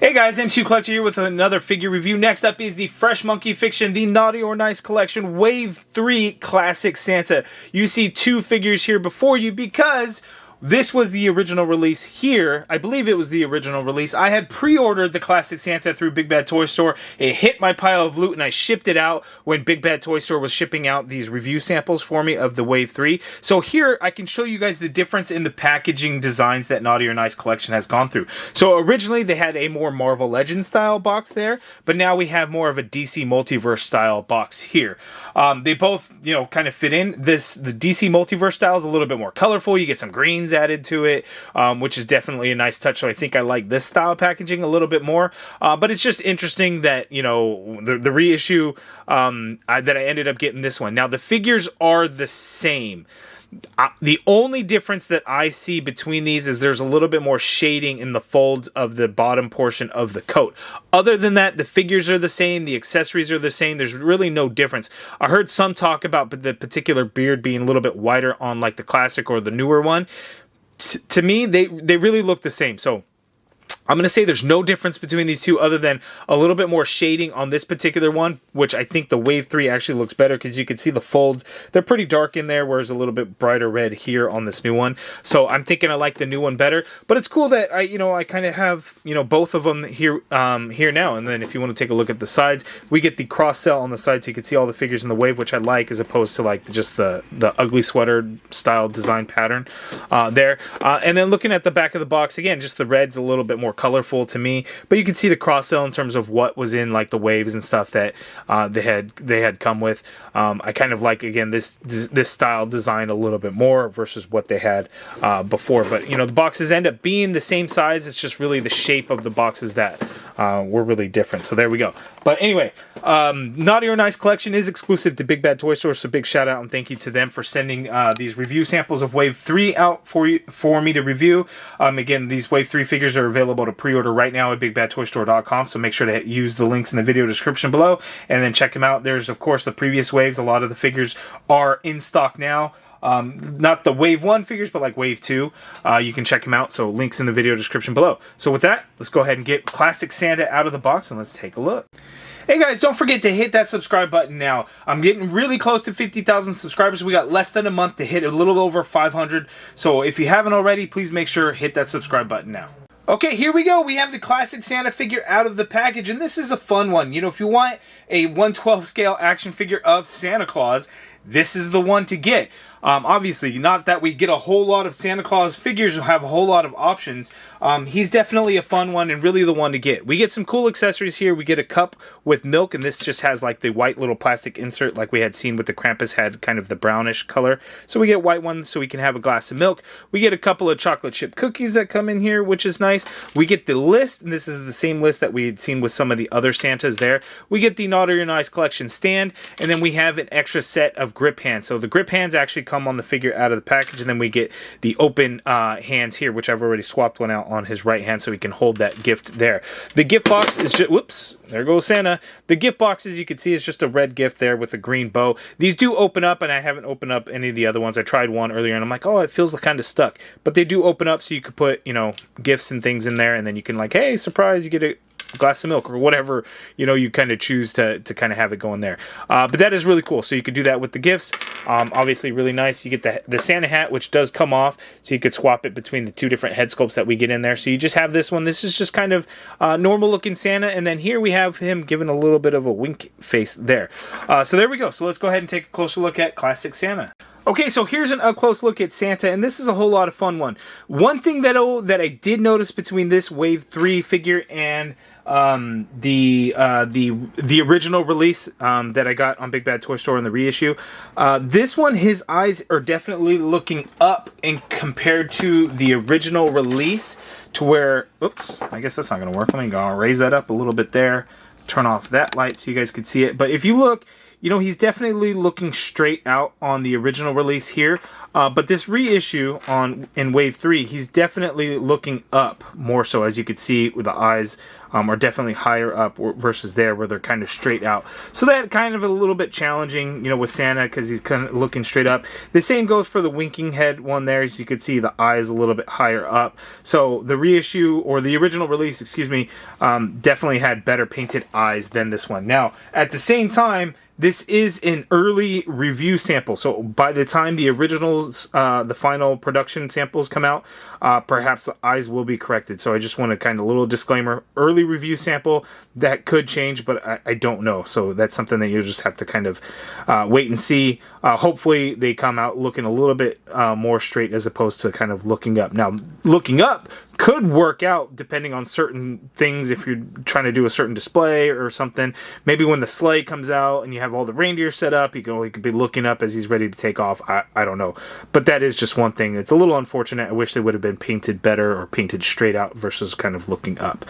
Hey guys, MCU Collector here with another figure review. Next up is the Fresh Monkey Fiction, the Naughty or Nice Collection Wave 3 Classic Santa. You see two figures here before you because this was the original release here. I believe it was the original release. I had pre-ordered the Classic Santa through Big Bad Toy Store. It hit my pile of loot and I shipped it out when Big Bad Toy Store was shipping out these review samples for me of the Wave 3. So here I can show you guys the difference in the packaging designs that Naughty or Nice Collection has gone through. So originally they had a more Marvel Legends style box there, but now we have more of a DC Multiverse style box here. They both, kind of fit in. The DC Multiverse style is a little bit more colorful. You get some greens added to it, which is definitely a nice touch. So I think I like this style of packaging a little bit more. But it's just interesting that, the reissue that I ended up getting this one. Now the figures are the same. The only difference that I see between these is there's a little bit more shading in the folds of the bottom portion of the coat. Other than that, the figures are the same, the accessories are the same. There's really no difference. I heard some talk about the particular beard being a little bit wider on like the classic or the newer one. To me, they really look the same. So I'm going to say there's no difference between these two other than a little bit more shading on this particular one, which I think the Wave 3 actually looks better because you can see the folds. They're pretty dark in there, whereas a little bit brighter red here on this new one. So I'm thinking I like the new one better. But it's cool that I kind of have, both of them here here now. And then if you want to take a look at the sides, we get the cross cell on the side so you can see all the figures in the Wave, which I like, as opposed to like just the ugly sweater style design pattern there. And then looking at the back of the box, again, just the red's a little bit more colorful to me, but you can see the cross sell in terms of what was in like the waves and stuff that they had come with. I kind of like, again, this style design a little bit more versus what they had before. But the boxes end up being the same size. It's just really the shape of the boxes that were really different. So there we go. But anyway, Naughty or Nice Collection is exclusive to Big Bad Toy Store, so big shout out and thank you to them for sending these review samples of Wave 3 out for me to review. Again, these Wave 3 figures are available to pre-order right now at bigbadtoystore.com, so make sure to use the links in the video description below and then check them out. There's, of course, the previous waves. A lot of the figures are in stock now. Not the Wave 1 figures, but like Wave 2. You can check them out, so links in the video description below. So with that, let's go ahead and get Classic Santa out of the box and let's take a look. Hey guys, don't forget to hit that subscribe button now. I'm getting really close to 50,000 subscribers. We got less than a month to hit a little over 500. So if you haven't already, please make sure to hit that subscribe button now. Okay, here we go. We have the Classic Santa figure out of the package, and this is a fun one. If you want a 1/12 scale action figure of Santa Claus, this is the one to get. Obviously, not that we get a whole lot of Santa Claus figures or have a whole lot of options. He's definitely a fun one and really the one to get. We get some cool accessories here. We get a cup with milk, and this just has like the white little plastic insert like we had seen with the Krampus, had kind of the brownish color. So we get white ones so we can have a glass of milk. We get a couple of chocolate chip cookies that come in here, which is nice. We get the list, and this is the same list that we had seen with some of the other Santas there. We get the Naughty or Nice Collection stand, and then we have an extra set of grip hands. So the grip hands actually come on the figure out of the package, and then we get the open hands here, which I've already swapped one out on his right hand so he can hold that gift there. The gift box is just, whoops, there goes Santa. The gift box, as you can see, is just a red gift there with a green bow. These do open up, and I haven't opened up any of the other ones. I tried one earlier, and I'm like, oh, it feels kind of stuck. But they do open up, so you could put, gifts and things in there, and then you can like, hey, surprise, you get a glass of milk or whatever you kind of choose to kind of have it going there. But that is really cool, so you could do that with the gifts. Obviously really nice. You get the Santa hat, which does come off, so you could swap it between the two different head sculpts that we get in there. So you just have this one. This is just kind of normal looking Santa, and then here we have him giving a little bit of a wink face there. So there we go. So let's go ahead and take a closer look at Classic Santa. Okay, so here's an up-close look at Santa, and this is a whole lot of fun one. One thing that I did notice between this Wave 3 figure and the original release that I got on Big Bad Toy Store in the reissue, this one, his eyes are definitely looking up and compared to the original release, to where, oops, I guess that's not going to work. Let me go raise that up a little bit there, turn off that light so you guys can see it. But if you look, he's definitely looking straight out on the original release here. But this reissue in Wave 3, he's definitely looking up more so, as you could see with the eyes are definitely higher up versus there where they're kind of straight out. So that kind of a little bit challenging, you know, with Santa because he's kind of looking straight up. The same goes for the winking head one there. As you could see, the eyes a little bit higher up. So the reissue or the original release, excuse me, definitely had better painted eyes than this one. Now, at the same time, this is an early review sample, so by the time the originals, the final production samples come out, perhaps the eyes will be corrected. So I just want to kind of little disclaimer, early review sample, that could change, but I don't know. So that's something that you just have to kind of wait and see. Hopefully they come out looking a little bit more straight as opposed to kind of looking up. Now, looking up could work out depending on certain things. If you're trying to do a certain display or something, maybe when the sleigh comes out and you have all the reindeer set up, he could be looking up as he's ready to take off. I don't know, but that is just one thing. It's a little unfortunate. I wish they would have been painted better or painted straight out versus kind of looking up.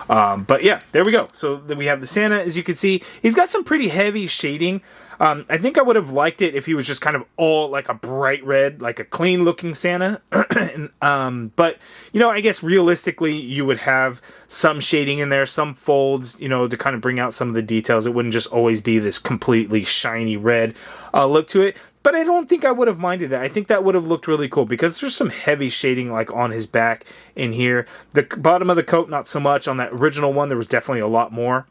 But yeah, there we go. So we have the Santa. As you can see, he's got some pretty heavy shading. I think I would have liked it if he was just kind of all like a bright red, like a clean looking Santa. But, you know, I guess realistically you would have some shading in there, some folds, you know, to kind of bring out some of the details. It wouldn't just always be this completely shiny red look to it. But I don't think I would have minded that. I think that would have looked really cool because there's some heavy shading like on his back in here. The bottom of the coat, not so much. On that original one, there was definitely a lot more.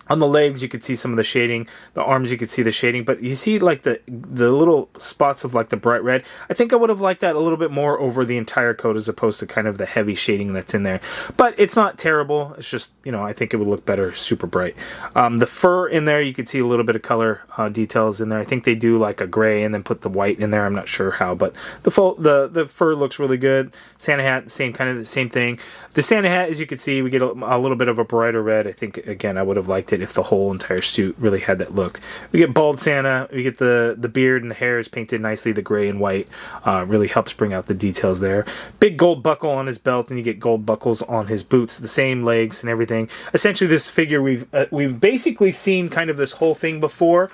On the legs, you could see some of the shading. The arms, you could see the shading. But you see, like, the little spots of, like, the bright red. I think I would have liked that a little bit more over the entire coat as opposed to kind of the heavy shading that's in there. But it's not terrible. It's just, you know, I think it would look better super bright. The fur in there, you could see a little bit of color details in there. I think they do, like, a gray and then put the white in there. I'm not sure how. But the fur looks really good. Santa hat, the same thing. The Santa hat, as you can see, we get a little bit of a brighter red. I think, again, I would have liked it if the whole entire suit really had that look. We get bald Santa. We get the beard and the hair is painted nicely. The gray and white really helps bring out the details there. Big gold buckle on his belt, and you get gold buckles on his boots. The same legs and everything. Essentially, this figure we've basically seen kind of this whole thing before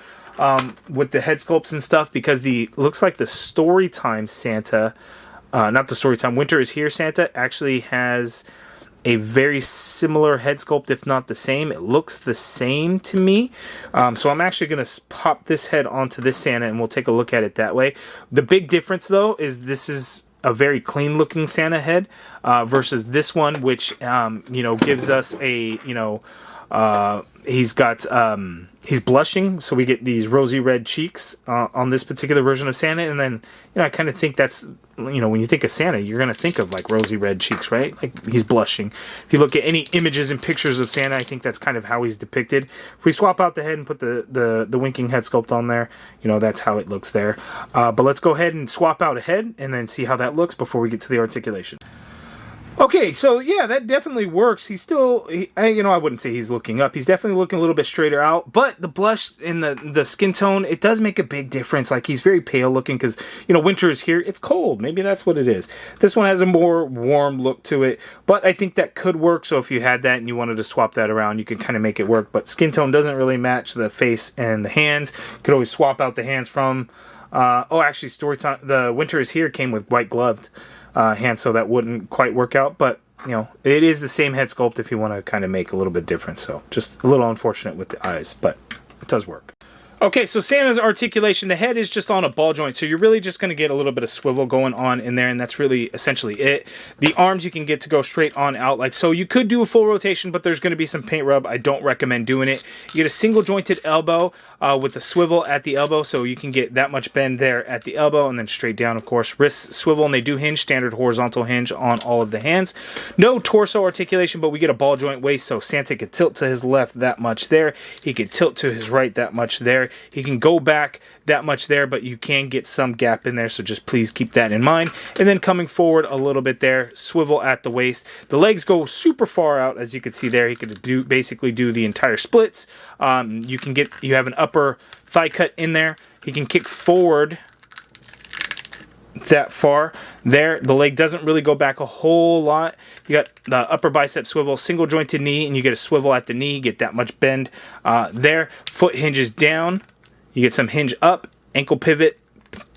with the head sculpts and stuff because looks like the Storytime Santa. Not the Storytime, Winter is Here Santa actually has a very similar head sculpt, if not the same. It looks the same to me. So I'm actually going to pop this head onto this Santa and we'll take a look at it that way. The big difference, though, is this is a very clean looking Santa head versus this one, which, you know, gives us a, you know, he's blushing, so we get these rosy red cheeks on this particular version of Santa. And then, you know, I kind of think that's, you know, when you think of Santa, you're going to think of like rosy red cheeks, right? Like he's blushing. If you look at any images and pictures of Santa, I think that's kind of how he's depicted. If we swap out the head and put the winking head sculpt on there, you know, that's how it looks there. But let's go ahead and swap out a head and then see how that looks before we get to the articulation. Okay, so yeah, that definitely works. He's still, you know, I wouldn't say he's looking up. He's definitely looking a little bit straighter out, but the blush and the skin tone, it does make a big difference. Like he's very pale looking because, you know, winter is here. It's cold. Maybe that's what it is. This one has a more warm look to it, but I think that could work. So if you had that and you wanted to swap that around, you could kind of make it work. But skin tone doesn't really match the face and the hands. You could always swap out the hands from, actually, Storytime, the Winter is Here came with white gloved hand, so that wouldn't quite work out, but you know, it is the same head sculpt if you want to kind of make a little bit different. So just a little unfortunate with the eyes, but it does work. Okay, so Santa's articulation, the head is just on a ball joint, so you're really just going to get a little bit of swivel going on in there, and that's really essentially it. The arms you can get to go straight on out, like so. You could do a full rotation, but there's going to be some paint rub. I don't recommend doing it. You get a single jointed elbow with a swivel at the elbow, so you can get that much bend there at the elbow, and then straight down, of course. Wrists swivel, and they do hinge, standard horizontal hinge on all of the hands. No torso articulation, but we get a ball joint waist, so Santa could tilt to his left that much there. He could tilt to his right that much there. He can go back that much there, but you can get some gap in there, so just please keep that in mind. And then coming forward a little bit there, swivel at the waist. The legs go super far out, as you can see there. He could basically do the entire splits. You have an upper thigh cut in there. He can kick forward that far there. The leg doesn't really go back a whole lot. You got the upper bicep swivel, single jointed knee, and you get a swivel at the knee. You get that much bend there. Foot hinges down. You get some hinge up, ankle pivot,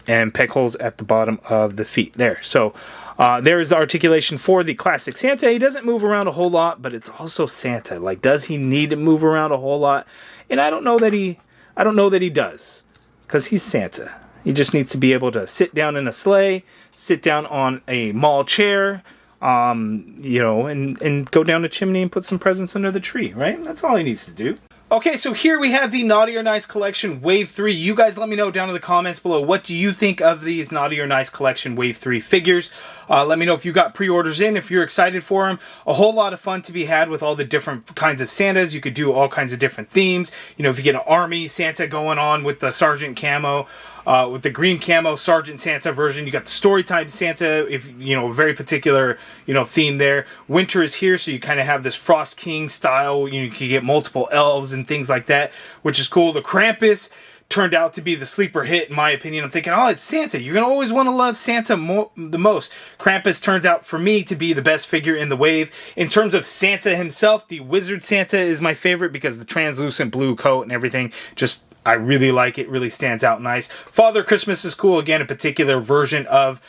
and peg holes at the bottom of the feet there. So there is the articulation for the classic Santa. He doesn't move around a whole lot, but it's also Santa. Like, does he need to move around a whole lot? And I don't know that he does, because he's Santa. He just needs to be able to sit down in a sleigh, sit down on a mall chair, you know, and go down the chimney and put some presents under the tree, right? That's all he needs to do. Okay, so here we have the Naughty or Nice Collection Wave 3. You guys let me know down in the comments below, what do you think of these Naughty or Nice Collection Wave 3 figures? Let me know if you got pre-orders in, if you're excited for them. A whole lot of fun to be had with all the different kinds of Santas. You could do all kinds of different themes. You know, if you get an army Santa going on with the Sergeant camo, with the green camo Sergeant Santa version. You got the Storytime Santa, if you know, a very particular, you know, theme there. Winter is here, so you kind of have this Frost King style. You can get multiple elves and things like that, which is cool. The Krampus turned out to be the sleeper hit, in my opinion. I'm thinking, oh, it's Santa. You're going to always want to love Santa the most. Krampus turns out, for me, to be the best figure in the wave. In terms of Santa himself, the Wizard Santa is my favorite because the translucent blue coat and everything, just, I really like it. Really stands out nice. Father Christmas is cool. Again, a particular version of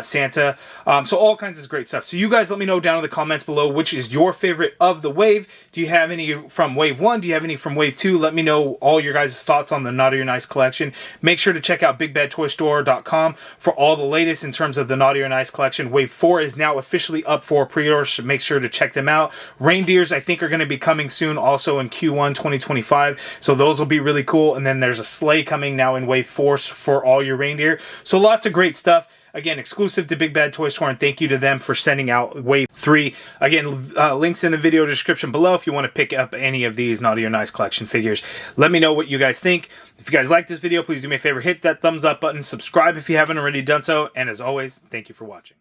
Santa. So all kinds of great stuff. So you guys let me know down in the comments below which is your favorite of the wave. Do you have any from Wave 1? Do you have any from Wave 2? Let me know all your guys' thoughts on the Naughty or Nice collection. Make sure to check out BigBadToyStore.com for all the latest in terms of the Naughty or Nice collection. Wave 4 is now officially up for pre-orders, so make sure to check them out. Reindeers, I think, are going to be coming soon, also in Q1 2025. So those will be really cool. And then there's a sleigh coming now in Wave 4 for all your reindeer. So lots of great stuff. Again, exclusive to Big Bad Toy Store, and thank you to them for sending out Wave 3. Again, links in the video description below if you want to pick up any of these Naughty or Nice collection figures. Let me know what you guys think. If you guys like this video, please do me a favor, hit that thumbs up button, subscribe if you haven't already done so, and as always, thank you for watching.